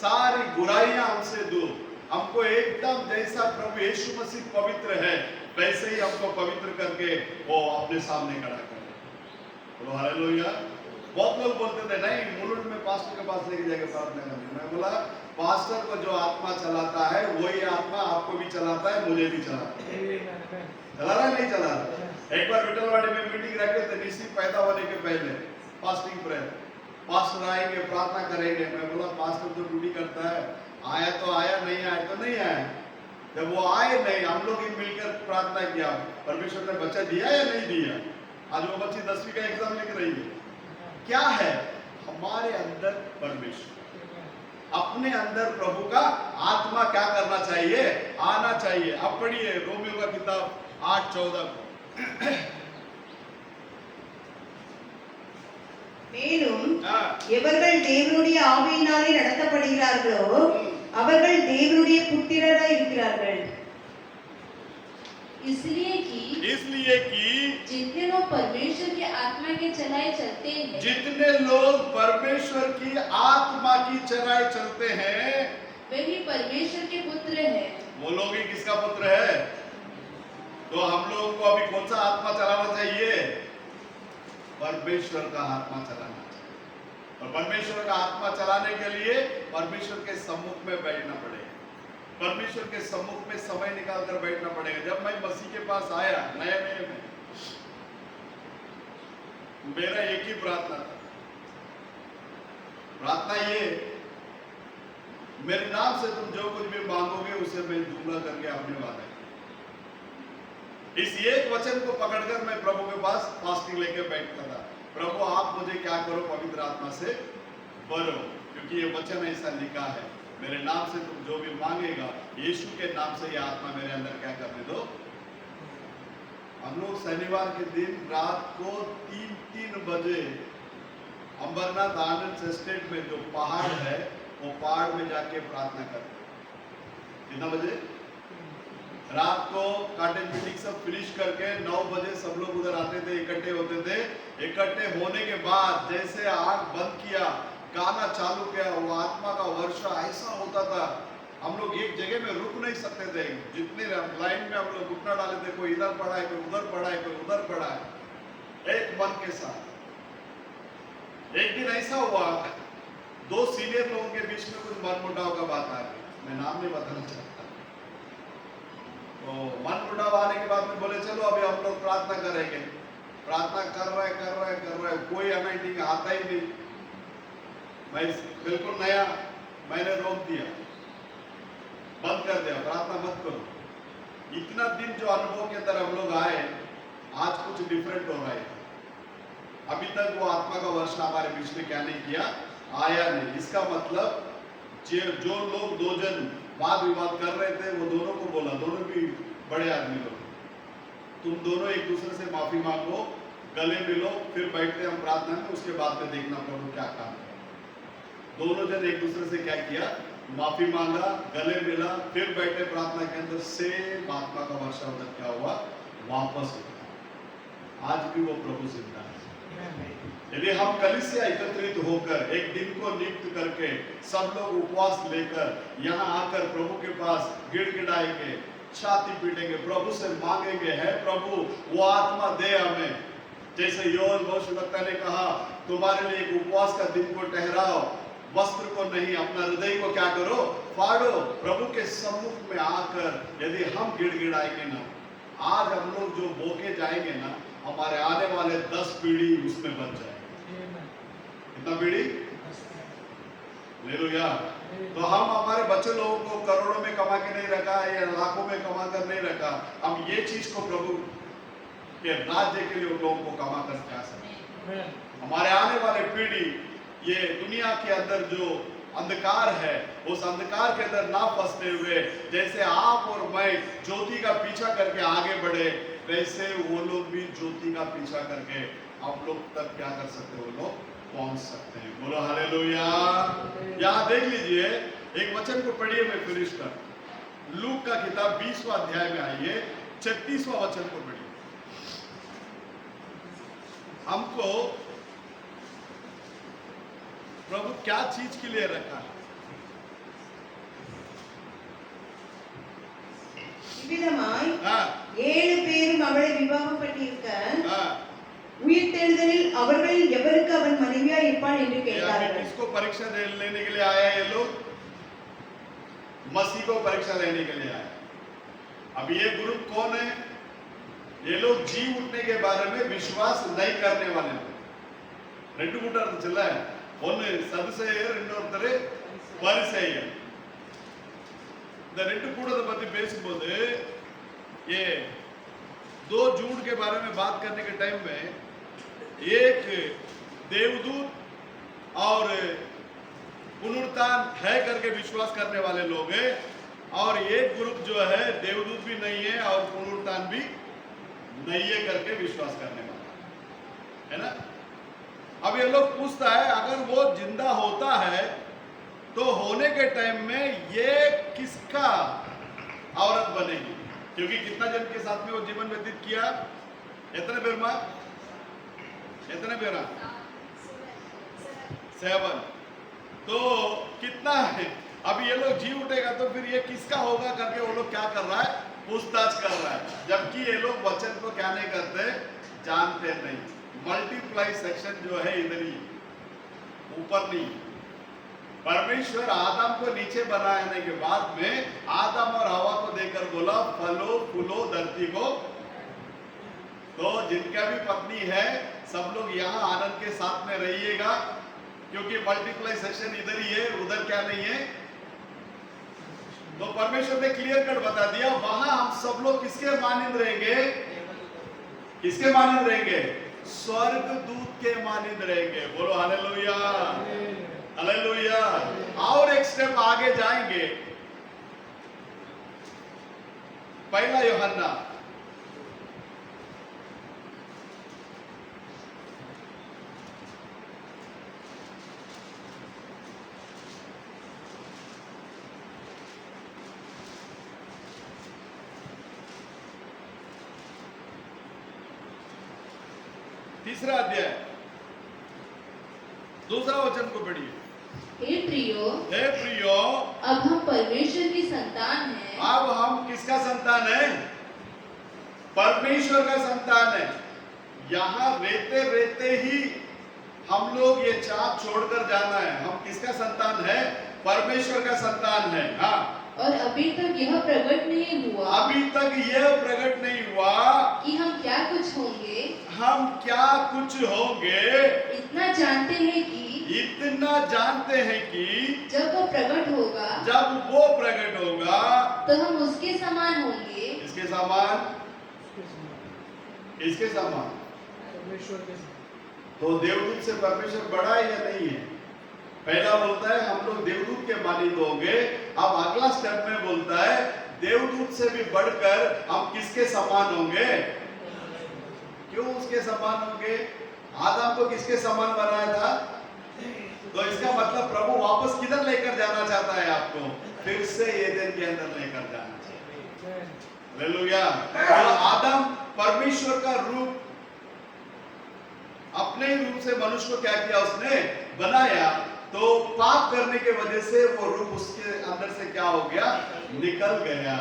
सारी बुराइयां हमसे दूर। हमको एकदम जैसा प्रभु यीशु मसीह पवित्र है वैसे ही हमको पवित्र करके वो अपने सामने खड़ा करे। बोलो हालेलुया। बहुत लोग बोलते थे नहीं मुलुंड में पास्टर के पास लेके जाके प्रार्थना करने। मैं बोला पास्टर को जो आत्मा चलाता है वही आत्मा आपको भी चलाता है, मुझे भी चलाता है। चला रहा नहीं चला रहा? एक बार विठलवाड़ी में मीटिंग रखे थे, निसी पैदा होने के पहले फास्टिंग प्रेयर, पास्टर आएंगे प्रार्थना करेंगे। मैं बोला पास्टर तो ड्यूटी करता है, आया तो आया, नहीं आया तो नहीं आया। जब वो आए नहीं, हम लोग ही मिलकर प्रार्थना किया, परमेश्वर ने बच्चा दिया या नहीं दिया। आज वो बच्ची 10वीं का एग्जाम लिख रही है। क्या है? हमारे अंदर परमेश्वर, अपने अंदर प्रभु का आत्मा क्या करना चाहिए? आना चाहिए। अब पढ़िए रोमियो का किताब 8:14 को। மேலும் எவர்கள் தேவனுடைய ஆவியினாலே நடத்தப்படுகிறார்களோ அவர்கள் தேவனுடைய புத்திரராய் இருக்கிறார்கள்। इसलिए कि जितने लोग परमेश्वर की आत्मा के चलाए चलते हैं, जितने लोग परमेश्वर की आत्मा की चलाए चलते हैं वे भी परमेश्वर के पुत्र हैं। वो लोग ही किसका पुत्र है? तो हम लोगों को अभी कौन सा आत्मा चलाना चाहिए? परमेश्वर का आत्मा चलाना चाहिए। और परमेश्वर का आत्मा चलाने के लिए परमेश्वर के सम्मुख में बैठना पड़ेगा, परमेश्वर के सम्मुख में समय निकालकर बैठना पड़ेगा। जब मैं मसीह के पास आया नए में, मेरा एक ही प्रार्थना था, प्रार्थना ये, मेरे नाम से तुम जो कुछ भी मांगोगे उसे मैं दूंगा करके आपने वादा किया। इस एक वचन को पकड़कर मैं प्रभु के पास फास्टिंग लेके बैठता था, प्रभु आप मुझे क्या करो? पवित्र आत्मा से भरो, क्योंकि ये वचन ऐसा लिखा है, मेरे नाम से तुम जो भी मांगेगा यीशु के नाम से ये आत्मा मेरे अंदर क्या करने दो। हम लोग शनिवार के दिन रात को 3-3 बजे अमरनाथ आनंद एस्टेट में जो पहाड़ है वो पहाड़ में जाके प्रार्थना करते। कितना बजे? रात को कॉटेज मीटिंग सब फिनिश करके 9 बजे सब लोग उधर आते थे, इकट्ठे होते थे। इकट्ठे होने के बाद जैसे आग बंद किया, गाना चालू किया, वो आत्मा का वर्षा ऐसा होता था, हम लोग एक जगह में रुक नहीं सकते थे। जितने लाइन में हम लोग घुटना डाले थे, कोई इधर पड़ा है, कोई उधर पड़ा है, कोई उधर पड़ा है, एक मन के साथ। एक दिन ऐसा हुआ, 2 सीनियर लोगों के बीच में कुछ मनमुटाव का बात आ गई, मैं नाम नहीं बताना चाहता। तो मनमुटाव आने के बाद में बोले चलो अभी हम लोग प्रार्थना करेंगे। प्रार्थना कर रहे, कोई अनाइटिंग आता ही नहीं। मैं बिल्कुल नया, मैंने रोक दिया, बंद कर दिया, प्रार्थना मत करो। इतना दिन जो अनुभव के अंदर हम लोग आए, आज कुछ डिफरेंट हो रहा है। अभी तक वो आत्मा का वर्षा हमारे बीच में क्या नहीं किया, आया नहीं। इसका मतलब जो लोग 2 जन वाद विवाद कर रहे थे, वो दोनों को बोला, दोनों भी बड़े आदमी लोग, तुम दोनों एक दूसरे से माफी मांगो, गले मिलो, फिर बैठते हम प्रार्थना में, उसके बाद में देखना प्रभु क्या काम है। दोनों जन एक दूसरे से क्या किया, माफी मांगा, गले मिला, फिर बैठे प्रार्थना के अंदर, सेम आत्मा का वर्षा उधर क्या हुआ, वापस हुआ। आज भी वो प्रभु जिंदा है। यदि हम कलीसिया एकत्रित होकर एक दिन को नियुक्त करके सब लोग उपवास लेकर यहाँ आकर प्रभु के पास गिड़गिड़ाएंगे, छाती पीटेंगे, प्रभु से मांगेंगे, है प्रभु वो आत्मा दे हमें। जैसे योएल भविष्यवक्ता ने कहा, तुम्हारे लिए एक उपवास का दिन को ठहराओ, वस्त्र को नहीं, अपना हृदय को क्या करो, फाड़ो। प्रभु के सम्मुख में आकर यदि हम गिड़गिड़ाएंगे ना, आज हम लोग जो बोके जाएंगे ना, हमारे आने वाले 10 पीढ़ी उसमें बच जाएंगे। कितना पीढ़ी? हालेलुया। तो हम हमारे बच्चे लोगों को करोड़ों में कमा के नहीं रखा या लाखों में कमा कर नहीं रखा, हम ये चीज को प्रभु के राज्य के लिए उन लोगों को कमा कर जा सकते। हमारे आने वाले पीढ़ी ये दुनिया के अंदर जो अंधकार है, उस अंधकार के अंदर ना फंसते हुए, जैसे आप और मैं ज्योति का पीछा करके आगे बढ़े, वैसे वो लोग भी ज्योति का पीछा करके आप लोग तक क्या कर सकते, वो लोग पहुंच सकते हैं। बोलो हालेलुया। यहाँ देख लीजिए, एक वचन को पढ़िए, मैं फिनिश कर। लूक का किताब 20वां अध्याय में आइए, 36वां वचन को पढ़िए। हमको प्रभु क्या चीज के लिए रखा है? இவ்விதமாய் 7 பேரும் அவளை விவாகப்பட்டிருக்க உயிர்த்தெழுதலில் அவர்களில் எவருக்கு அவன் மனைவியாய் இருப்பாள் என்று கேட்டார்கள்। किसको परीक्षा लेने के लिए आया ये लोग? मसीह को परीक्षा लेने के लिए आया। अब ये ग्रुप कौन है? ये लोग जी उठने के बारे में विश्वास नहीं करने वाले लोग। ரெண்டு கூட்டம் இருந்துச்சுல்ல, ஒன்னு சதுசேயர், இன்னொருத்தர் பரிசேயர்। இந்த ரெண்டு கூட்டத்தை பத்தி பேசும்போது ये 2 झूठ के बारे में बात करने के टाइम में एक देवदूत और पुनरुत्थान है करके विश्वास करने वाले लोग हैं, और एक ग्रुप जो है देवदूत भी नहीं है और पुनरुत्थान भी नहीं है करके विश्वास करने वाला है ना। अब ये लोग पूछता है, अगर वो जिंदा होता है तो होने के टाइम में ये किसका औरत बनेगी? क्योंकि कितना जन के साथ में वो जीवन व्यतीत किया? इतने बेर में, इतने बेरा 7। तो कितना है? अब ये लोग जी उठेगा तो फिर ये किसका होगा करके वो लोग क्या कर रहा है, पूछताछ कर रहा है। जबकि ये लोग वचन को क्या नहीं करते, जानते नहीं। मल्टीप्लाई सेक्शन जो है इधर ही, ऊपर नहीं। परमेश्वर आदम को नीचे बनाने के बाद में आदम और हवा को देकर बोला, फलो फूलो धरती को। तो जिनका भी पत्नी है, सब लोग यहाँ आनंद के साथ में रहिएगा, क्योंकि मल्टीप्लाई सेक्शन इधर ही है, उधर क्या नहीं है। तो परमेश्वर ने क्लियर कट बता दिया, वहां हम सब लोग किसके मानिंद रहेंगे? किसके मानिंद रहेंगे? स्वर्ग दूत के मानिंद रहेंगे। बोलो हालेलुया, हालेलुया। और एक स्टेप आगे जाएंगे। पहला यूहन्ना तीसरा अध्याय दूसरा वचन को पढ़िए। हे प्रियो, हे प्रियो, अब हम परमेश्वर की संतान हैं। अब हम किसका संतान है? परमेश्वर का संतान है। यहाँ रहते रहते ही हम लोग ये चाप छोड़कर जाना है। हम किसका संतान है? परमेश्वर का संतान है। हाँ, और अभी तक यह प्रकट नहीं हुआ, अभी तक यह प्रकट नहीं हुआ कि हम क्या कुछ होंगे। हम क्या कुछ होंगे। इतना जानते हैं कि इतना जानते हैं कि जब वो प्रकट होगा, जब वो प्रकट होगा तो हम उसके समान होंगे। इसके समान, इसके समान। तो देवदूत से परमेश्वर बड़ा है या नहीं है? पहला बोलता है हम लोग देवदूत के मानित होंगे। अब अगला स्टेप में बोलता है देवदूत से भी बढ़कर हम किसके समान होंगे? क्यों उसके समान होंगे? आदम को किसके समान बनाया था? तो इसका मतलब प्रभु वापस किधर लेकर जाना चाहता है आपको? फिर से एदेन के अंदर लेकर जाना चाहता है। हालेलुया। तो आदम परमेश्वर का रूप, अपने ही रूप से मनुष्य को क्या किया? उसने बनाया। तो पाप करने के वजह से वो रूप उसके अंदर से क्या हो गया? निकल गया।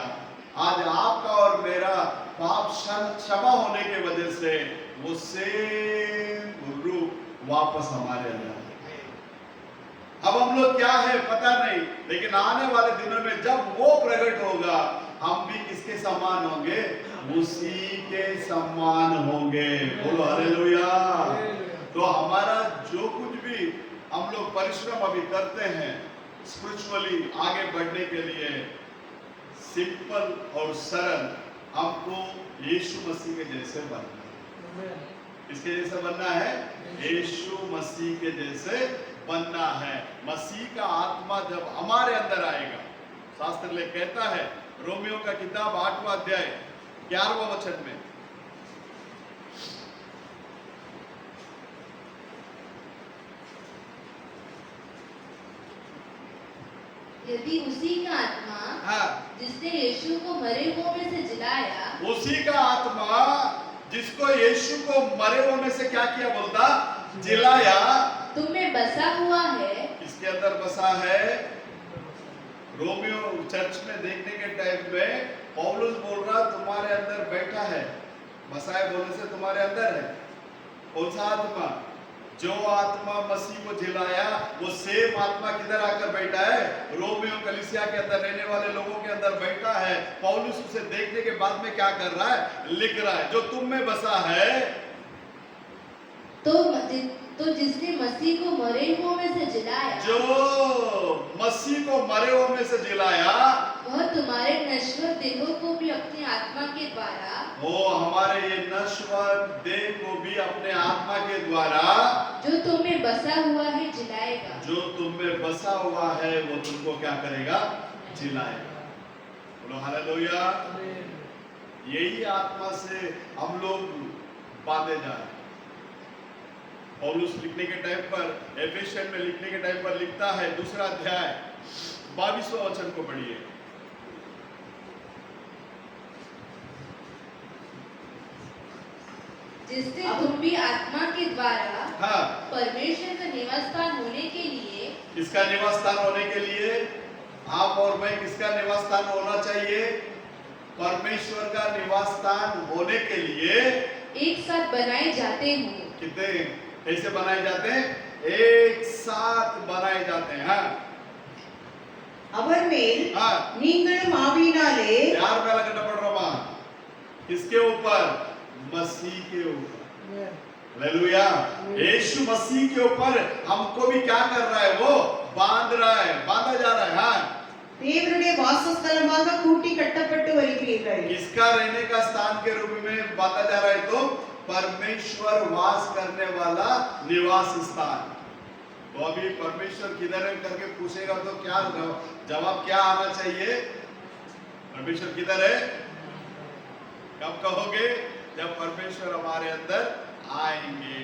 आज आपका और मेरा पाप क्षमा होने के वजह से वो सेम रूप वापस हमारे अंदर। अब हम लोग क्या है पता नहीं, लेकिन आने वाले दिनों में जब वो प्रकट होगा हम भी किसके समान होंगे? उसी के समान होंगे। बोलो हालेलुया। तो हमारा जो कुछ भी हम लोग परिश्रम अभी करते हैं स्पिरिचुअली आगे बढ़ने के लिए, सिंपल और सरल, हमको यीशु मसीह के जैसे बनना है। किसके जैसे बनना है? यीशु मसीह के जैसे बनना है। मसीह का आत्मा जब हमारे अंदर आएगा, शास्त्र ले कहता है रोमियो का किताब 8वां अध्याय 11वां वचन में, यदि उसी का आत्मा हाँ, जिसने यीशु को मरे हुओं में से जिलाया, उसी का आत्मा जिसको यीशु को मरे हुए में से क्या किया? बोलता जिलाया, तुम में बसा हुआ है। इसके अंदर बसा है। रोमियो चर्च में देखने के टाइम में पौलुस बोल रहा तुम्हारे अंदर बैठा है। बसा है बोलने से तुम्हारे अंदर है। कौन सा आत्मा? जो आत्मा मसीह को जिलाया वो सेम आत्मा किधर आकर बैठा है? रोमियो कलीसिया के अंदर रहने वाले लोगों के अंदर बैठा है। पौलुस उसे देखने के बाद में क्या कर रहा है? लिख रहा है जो तुम में बसा है। तो जिसने मसीह को मरे हुओं में से जिलाया, जो मसीह को मरे हुओं में से जिलाया, वह तुम्हारे नश्वर देहों को भी अपनी आत्मा के द्वारा, वो हमारे ये नश्वर देह को भी अपने आत्मा के द्वारा, जो तुम में बसा हुआ है, जिलाएगा। जो तुम में बसा हुआ है वो तुमको क्या करेगा? जिलाएगा। बोलो हालेलुया। यही आत्मा से हम लोग बांधे जाए। पौलुस लिखने के टाइम पर, एफेसियन में लिखने के टाइम पर लिखता है, 2 अध्याय 22वां वचन को पढ़िए। जिससे तुम भी आत्मा के द्वारा हाँ, परमेश्वर का निवास स्थान होने के लिए, किसका निवास स्थान होने के लिए? आप और मैं किसका निवास स्थान होना चाहिए? परमेश्वर का निवास स्थान होने के लिए एक साथ बनाए जाते हो। कितने कैसे बनाए जाते हैं? एक साथ बनाए जाते हैं। हाँ, அவர் மேல் हाँ, நீங்களும் ஆவியினாலே यार पहला घंटा पढ़ रहा हूं। किसके ऊपर? मसीह के ऊपर। हालेलुया। यीशु मसीह के ऊपर हमको भी क्या कर रहा है? वो बांध रहा है, बांधा जा रहा है। हाँ, தேவனுடைய வாசஸ்தலமாக கூட்டி கட்டப்பட்டு வருகிறீர்கள்। किसका रहने का स्थान के रूप में बांधा जा रहा है? तो परमेश्वर वास करने वाला निवास स्थान। तो अभी परमेश्वर किधर है करके पूछेगा तो क्या जवाब क्या आना चाहिए? परमेश्वर किधर है? कब कहोगे? जब परमेश्वर हमारे अंदर आएंगे।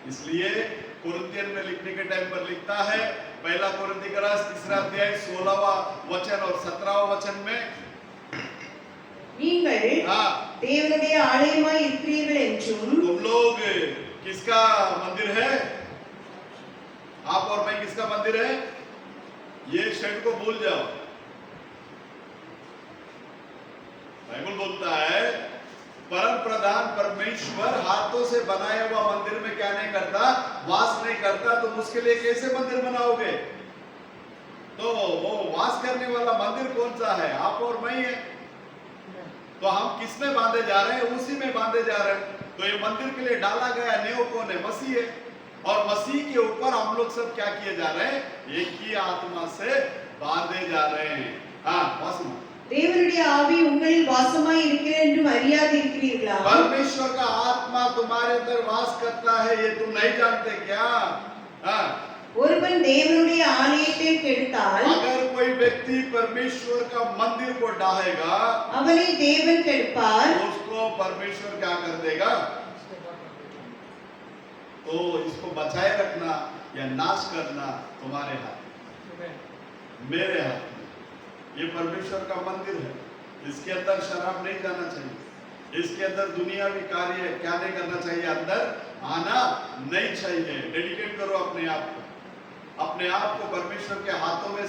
इसलिए कुरिन्थियन में लिखने के टाइम पर लिखता है, पहला कुरिन्थी का 3 अध्याय 16वां वचन और 17वां वचन में, நீங்கள் हाँ, தேவனுடைய ஆலயமாய் இருக்கிறீர்கள் என்றும் तुम लोग किसका मंदिर है? आप और मैं किसका मंदिर है? ये शब्द को भूल जाओ। बाइबल बोलता है परम प्रधान परमेश्वर हाथों से बनाया हुआ मंदिर में क्या नहीं करता? वास नहीं करता। तुम उसके लिए कैसे मंदिर बनाओगे? तो वो वास करने वाला मंदिर कौन सा है? आप और मैं ही है। तो हम किस में बांधे जा रहे हैं? उसी में बांधे जा रहे हैं। तो ये मंदिर के लिए डाला गया नींव कौन है? मसीह है। और मसीह के ऊपर हम लोग सब क्या किए जा रहे हैं? एक ही आत्मा से बांधे जा रहे हैं। हाँ, वासना। தேவனுடைய ஆவி உங்களில் வாசமாய் இருக்கிறது என்றும் அறியாதிருக்கிறீர்களா? परमेश्वर का आत्मा तुम्हारे अंदर वास करता है, ये तुम नहीं जानते क्या? हाँ, ஒருவன் தேவனுடைய ஆலயத்தை கெடுத்தால் अगर कोई व्यक्ति परमेश्वर का मंदिर को ढाएगा அவனை தேவன் கெடுப்பார். तो उसको परमेश्वर क्या कर देगा? तो इसको बचाए रखना या नाश करना तुम्हारे हाथ में, मेरे हाथ में। ये परमेश्वर का मंदिर है। इसके अंदर शराब नहीं जाना चाहिए, इसके अंदर दुनियावी कार्य क्या नहीं करना चाहिए, अंदर आना नहीं चाहिए। डेडिकेट करो अपने आप को, अपने आप को परमेश्वर के हाथों में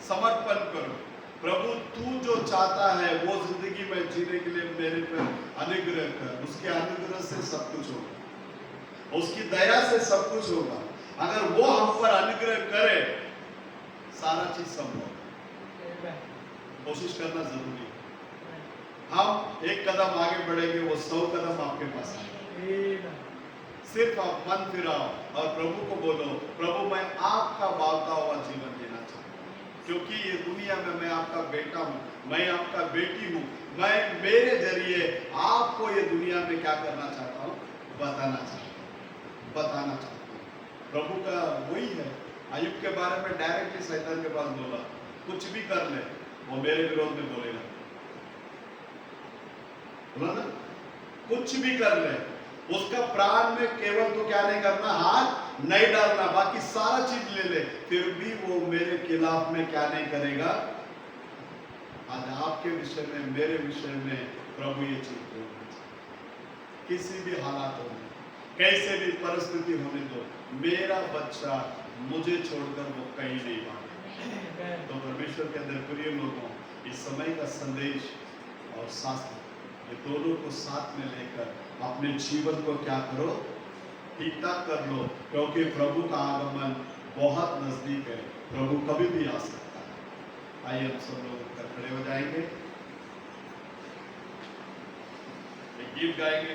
समर्पण करो। प्रभु तू जो चाहता है वो जिंदगी में जीने के लिए मेरे पर अनुग्रह कर। उसके अनुग्रह से सब कुछ होगा, उसकी दया से सब कुछ होगा। अगर वो हम पर अनुग्रह करे सारा चीज संभव है। कोशिश करना जरूरी है। हम एक कदम आगे बढ़ेंगे, वो 100 कदम आपके पास आएंगे। सिर्फ आप मन फिराओ और प्रभु को बोलो, प्रभु मैं आपका भावता हुआ जीवन जीना चाहता हूँ, क्योंकि ये दुनिया में मैं आपका बेटा हूँ, मैं आपका बेटी हूँ। मैं मेरे जरिए आपको ये दुनिया में क्या करना चाहता हूँ? बताना चाहता हूँ। प्रभु का वही है। अय्यूब के बारे में डायरेक्टली शैतान के पास बोला, कुछ भी कर ले वो मेरे विरोध में बोलेगा। बोला ना, कुछ भी कर ले, उसका प्राण में केवल तो क्या नहीं करना? हाथ नहीं डालना, बाकी सारा चीज ले ले, फिर भी वो मेरे खिलाफ में क्या नहीं करेगा। आज आपके विषय में, मेरे विषय में प्रभु ये चीज बोलना चाहिए। किसी भी हालातों में, कैसे भी परिस्थिति होने दो, मेरा बच्चा मुझे छोड़कर वो कहीं नहीं भागेगा। तो परमेश्वर के अंदर प्रिय लोगों, इस समय का संदेश और शास्त्र ये दोनों को साथ में लेकर अपने जीवन को क्या करो? ठीक ठाक कर लो, क्योंकि प्रभु का आगमन बहुत नजदीक है। प्रभु कभी भी आ सकता है। आइए हम सब लोग उठकर खड़े हो जाएंगे, एक गीत गाएंगे।